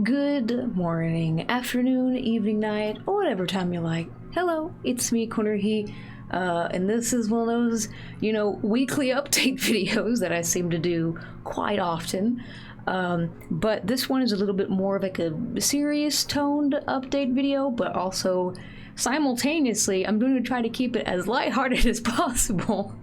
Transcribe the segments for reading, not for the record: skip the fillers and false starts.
Good morning, afternoon, evening, night, or whatever time you like. Hello, it's me, Konaruhi, and this is one of those, weekly update videos that I seem to do quite often. But this one is a little bit more of like a serious toned update video, but also simultaneously, I'm going to try to keep it as lighthearted as possible,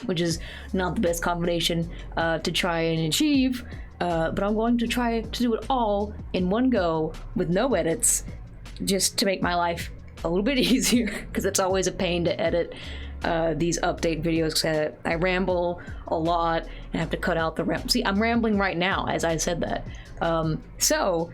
which is not the best combination to try and achieve. But I'm going to try to do it all in one go with no edits, just to make my life a little bit easier, because it's always a pain to edit these update videos, because I ramble a lot and have to cut out the ramble. See, I'm rambling right now as I said that. So,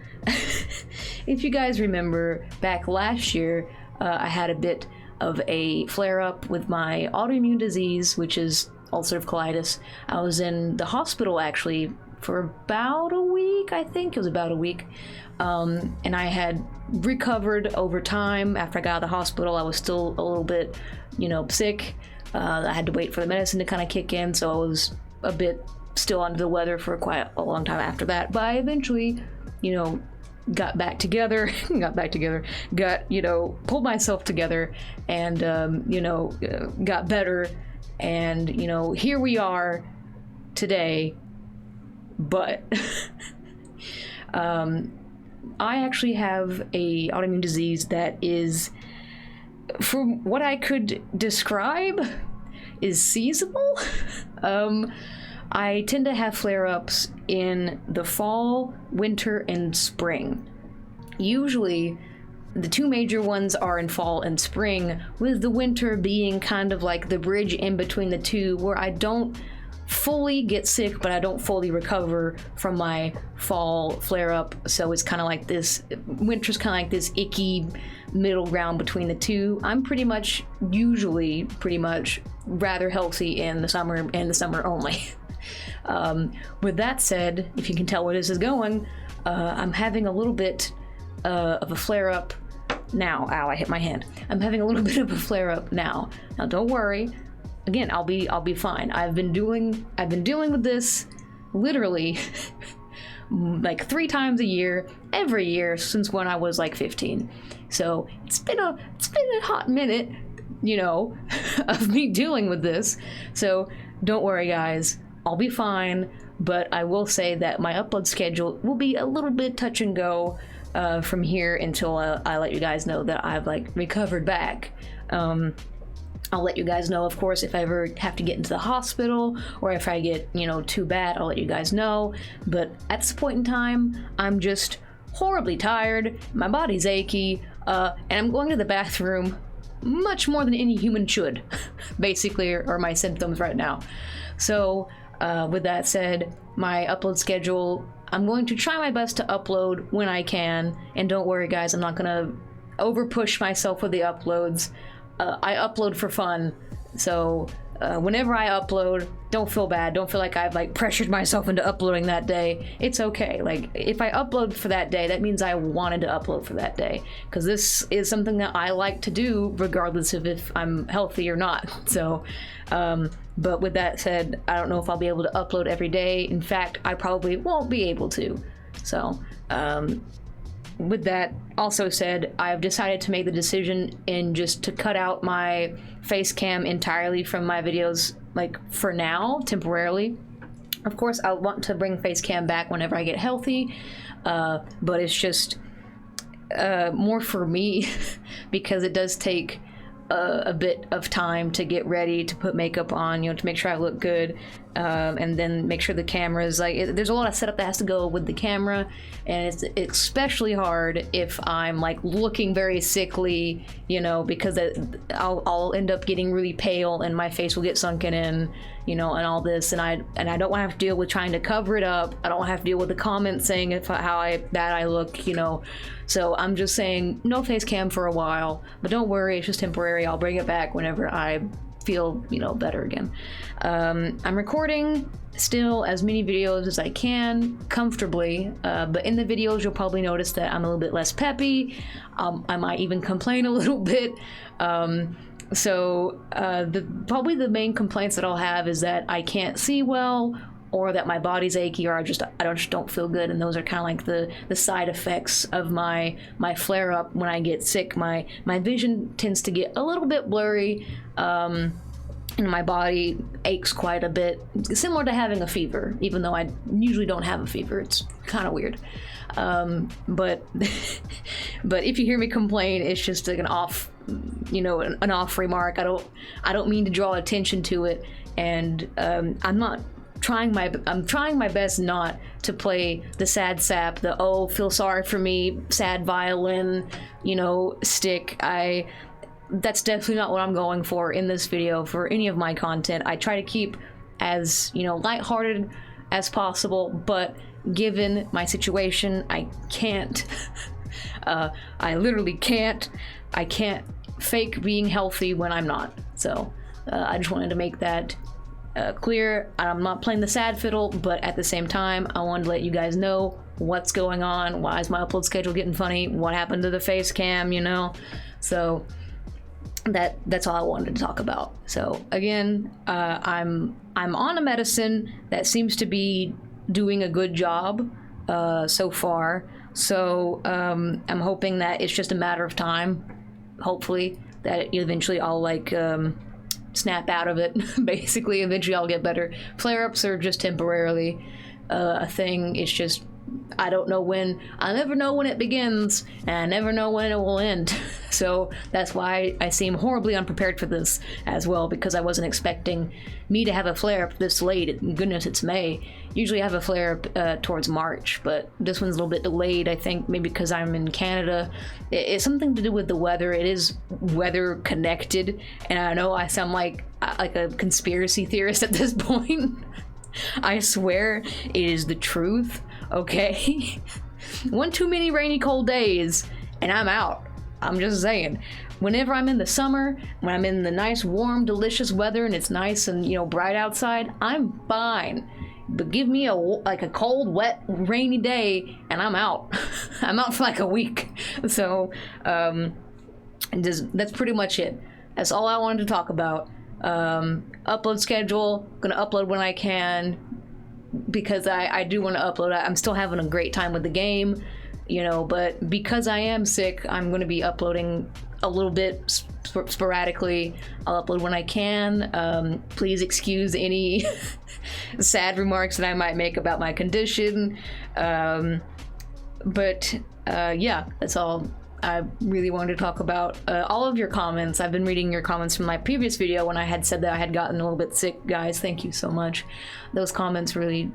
if you guys remember, back last year, I had a bit of a flare-up with my autoimmune disease, which is ulcerative colitis. I was in the hospital, actually, for about a week, I think. It was about a week. And I had recovered over time. After I got out of the hospital, I was still a little bit, sick. I had to wait for the medicine to kind of kick in, so I was a bit still under the weather for quite a long time after that. But I eventually, got back together, pulled myself together and, got better. And, here we are today. But I actually have a autoimmune disease that is, from what I could describe, is seasonal. I tend to have flare-ups in the fall, winter, and spring. Usually, the two major ones are in fall and spring, with the winter being kind of like the bridge in between the two, where I don't fully get sick, but I don't fully recover from my fall flare-up. So it's kind of like this, winter's kind of like this icky middle ground between the two. I'm usually pretty much rather healthy in the summer and the summer only. With that said, if you can tell where this is going, I'm having a little bit of a flare-up now. Ow, I hit my hand. I'm having a little bit of a flare-up now. Now don't worry. Again, I'll be fine. I've been dealing with this literally like 3 times a year, every year since when I was like 15. So it's been a hot minute, of me dealing with this. So don't worry, guys. I'll be fine. But I will say that my upload schedule will be a little bit touch and go from here until I let you guys know that I've recovered back. I'll let you guys know, of course, if I ever have to get into the hospital or if I get, too bad, I'll let you guys know. But at this point in time, I'm just horribly tired, my body's achy, and I'm going to the bathroom much more than any human should, basically, are my symptoms right now. So, with that said, my upload schedule, I'm going to try my best to upload when I can, and don't worry, guys, I'm not going to over-push myself with the uploads. I upload for fun, so whenever I upload, don't feel bad. Don't feel like I've pressured myself into uploading that day. It's okay. If I upload for that day, that means I wanted to upload for that day, because this is something that I like to do regardless of if I'm healthy or not. So, but with that said, I don't know if I'll be able to upload every day. In fact, I probably won't be able to. So, with that also said, I've decided to make the decision to cut out my face cam entirely from my videos, for now, temporarily. Of course, I want to bring face cam back whenever I get healthy, but it's just more for me because it does take a bit of time to get ready, to put makeup on, to make sure I look good, and then make sure the camera's there's a lot of setup that has to go with the camera, and it's especially hard if I'm looking very sickly, because I'll end up getting really pale and my face will get sunken in, and all this, and I don't want to have to deal with trying to cover it up. I don't want to have to deal with the comments saying how bad I look, So I'm just saying no face cam for a while, but don't worry, it's just temporary. I'll bring it back whenever I feel, better again. I'm recording still as many videos as I can comfortably, but in the videos you'll probably notice that I'm a little bit less peppy. I might even complain a little bit. So probably the main complaints that I'll have is that I can't see well, or that my body's achy, or I just don't feel good. And those are kind of like the side effects of my flare up. When I get sick, my vision tends to get a little bit blurry, and my body aches quite a bit, similar to having a fever, even though I usually don't have a fever. It's kind of weird. But if you hear me complain, it's just like an off remark. I don't mean to draw attention to it, and I'm trying my best not to play the sad sap, the oh, feel sorry for me, sad violin, stick. That's definitely not what I'm going for in this video for any of my content. I try to keep as, lighthearted as possible, but given my situation, I can't. I literally can't. I can't fake being healthy when I'm not. So I just wanted to make that clear. I'm not playing the sad fiddle, but at the same time, I wanted to let you guys know what's going on. Why is my upload schedule getting funny? What happened to the face cam, So that's all I wanted to talk about. So again, I'm on a medicine that seems to be doing a good job so far. So I'm hoping that it's just a matter of time. Hopefully that eventually I'll snap out of it. Basically, eventually I'll get better. Flare-ups are just temporarily a thing. It's just, I don't know when. I never know when it begins, and I never know when it will end. So that's why I seem horribly unprepared for this as well, because I wasn't expecting me to have a flare-up this late. Goodness, it's May. Usually I have a flare-up towards March, but this one's a little bit delayed, I think, maybe because I'm in Canada. It's something to do with the weather. It is weather connected, and I know I sound like a conspiracy theorist at this point. I swear it is the truth, okay? One too many rainy, cold days, and I'm out. I'm just saying. Whenever I'm in the summer, when I'm in the nice, warm, delicious weather, and it's nice and, bright outside, I'm fine. But give me a cold, wet, rainy day, and I'm out. I'm out for like a week. So, that's pretty much it. That's all I wanted to talk about. Upload schedule, gonna upload when I can, because I do want to upload. I'm still having a great time with the game, but because I am sick, I'm gonna be uploading a little bit sporadically. I'll upload when I can. Please excuse any sad remarks that I might make about my condition, but yeah, that's all I really wanted to talk about. All of your comments. I've been reading your comments from my previous video when I had said that I had gotten a little bit sick. Guys, thank you so much. Those comments really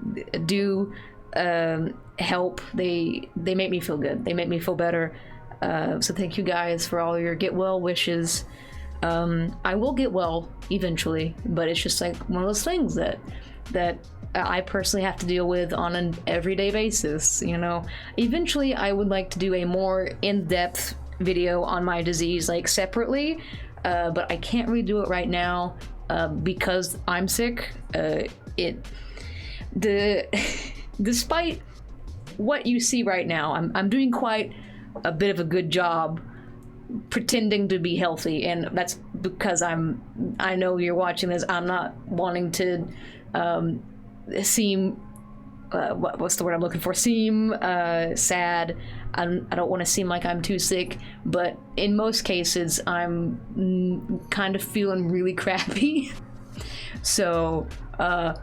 do help. They make me feel good. They make me feel better. So thank you guys for all your get well wishes. I will get well eventually, but it's just like one of those things that I personally have to deal with on an everyday basis. Eventually I would like to do a more in-depth video on my disease, like separately, but I can't really do it right now because I'm sick. Despite what you see right now, I'm doing quite a bit of a good job pretending to be healthy, and that's because I know you're watching this. I'm not wanting to seem what's the word I'm looking for? Seem sad. I don't want to seem like I'm too sick, but in most cases I'm kind of feeling really crappy. So I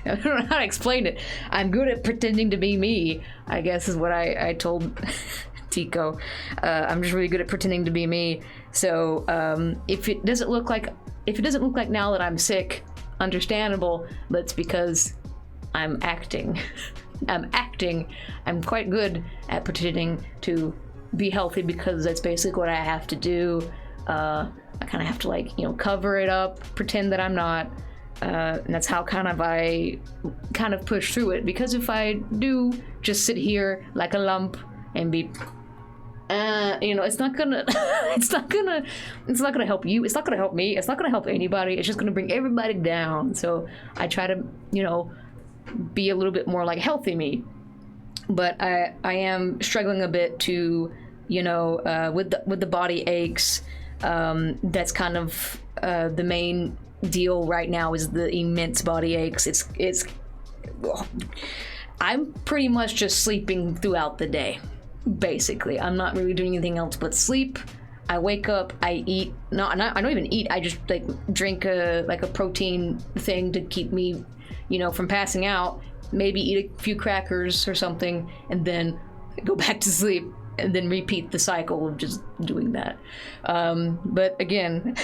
don't know how to explain it. I'm good at pretending to be me, I guess is what I told Tico. I'm just really good at pretending to be me. So if it doesn't look like now that I'm sick, understandable, but it's because I'm acting. I'm quite good at pretending to be healthy because that's basically what I have to do. I kind of have to cover it up, pretend that I'm not. And that's how I push through it, because if I do just sit here like a lump and be it's not gonna help you, it's not gonna help me, it's not gonna help anybody, it's just gonna bring everybody down. So I try to be a little bit more like healthy me, but I am struggling a bit to with the body aches. That's kind of the main deal right now is the immense body aches. It's I'm pretty much just sleeping throughout the day, basically. I'm not really doing anything else but sleep. I wake up, I eat. No, I don't even eat. I just like drink a protein thing to keep me, from passing out. Maybe eat a few crackers or something, and then go back to sleep, and then repeat the cycle of just doing that. But again,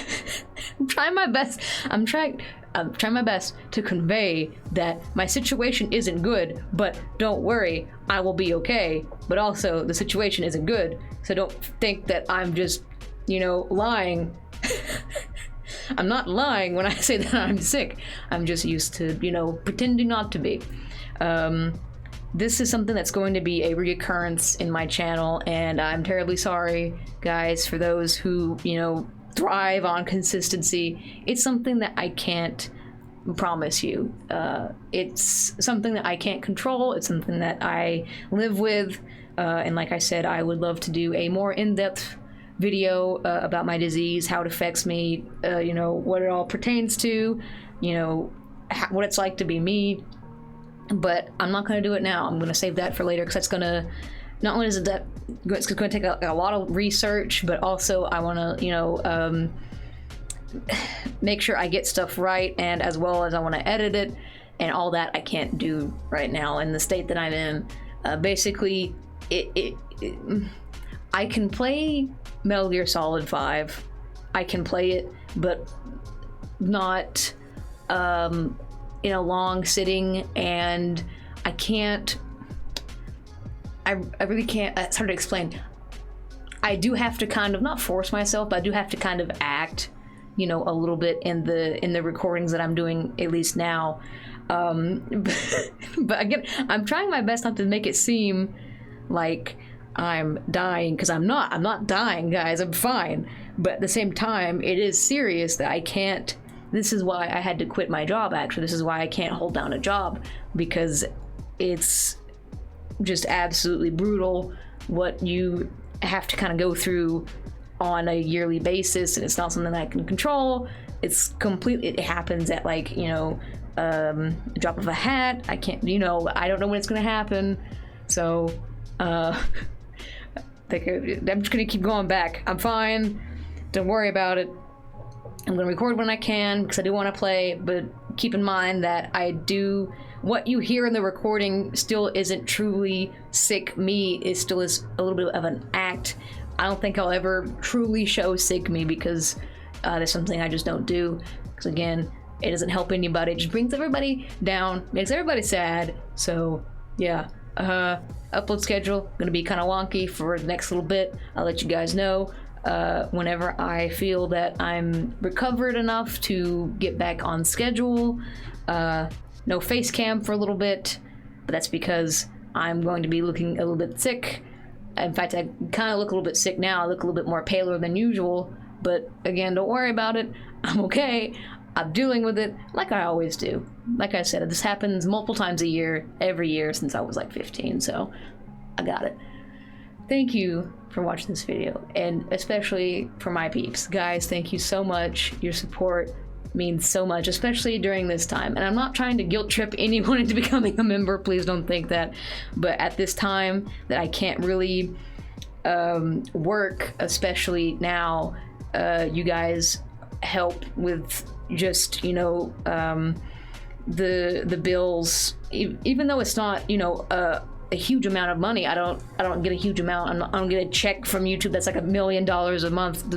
I'm trying my best. I'm trying my best to convey that my situation isn't good, but don't worry, I will be okay. But also, the situation isn't good, so don't think that I'm just, lying. I'm not lying when I say that I'm sick. I'm just used to, pretending not to be. This is something that's going to be a reoccurrence in my channel, and I'm terribly sorry, guys, for those who, thrive on consistency. It's something that I can't promise you. It's something that I can't control. It's something that I live with. And like I said, I would love to do a more in-depth video about my disease, how it affects me, what it all pertains to, what it's like to be me. But I'm not going to do it now. I'm going to save that for later, because that's going to, not only is it that it's going to take a lot of research, but also I want to, make sure I get stuff right, and as well as I want to edit it, and all that I can't do right now in the state that I'm in. Basically, I can play Metal Gear Solid 5. I can play it, but not in a long sitting, and I can't. I really can't. It's hard to explain. I do have to kind of not force myself, but I do have to kind of act, a little bit in the recordings that I'm doing, at least now. But again, I'm trying my best not to make it seem like I'm dying, because I'm not. I'm not dying, guys. I'm fine. But at the same time, it is serious that I can't. This is why I had to quit my job, actually. This is why I can't hold down a job, because it's just absolutely brutal what you have to kind of go through on a yearly basis, and it's not something that I can control. It's completely, it happens at like, a drop of a hat. I can't, I don't know when it's going to happen. So, I'm just going to keep going back. I'm fine. Don't worry about it. I'm going to record when I can, because I do want to play, but keep in mind that what you hear in the recording still isn't truly sick me. It still is a little bit of an act. I don't think I'll ever truly show sick me, because there's something I just don't do. Because again, it doesn't help anybody. It just brings everybody down, makes everybody sad. So yeah, upload schedule gonna be kind of wonky for the next little bit. I'll let you guys know whenever I feel that I'm recovered enough to get back on schedule. No face cam for a little bit, but that's because I'm going to be looking a little bit sick. In fact, I kind of look a little bit sick now. I look a little bit more paler than usual, but again, don't worry about it. I'm okay. I'm dealing with it like I always do. Like I said, this happens multiple times a year, every year since I was like 15, so I got it. Thank you for watching this video, and especially for my peeps. Guys, thank you so much. Your support means so much, especially during this time. And I'm not trying to guilt trip anyone into becoming a member, please don't think that. But at this time that I can't really work, especially now, you guys help with just, the bills, even though it's not, a huge amount of money. I don't get a huge amount. I don't get a check from YouTube that's like $1 million a month,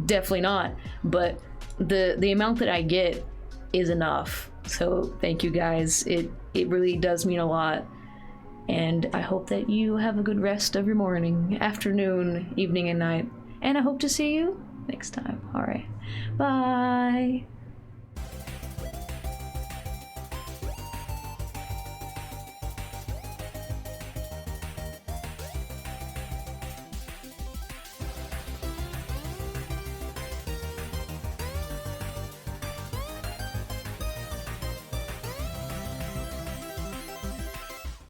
definitely not. But the amount that I get is enough. So thank you guys. It really does mean a lot. And I hope that you have a good rest of your morning, afternoon, evening, and night. And I hope to see you next time. All right. Bye.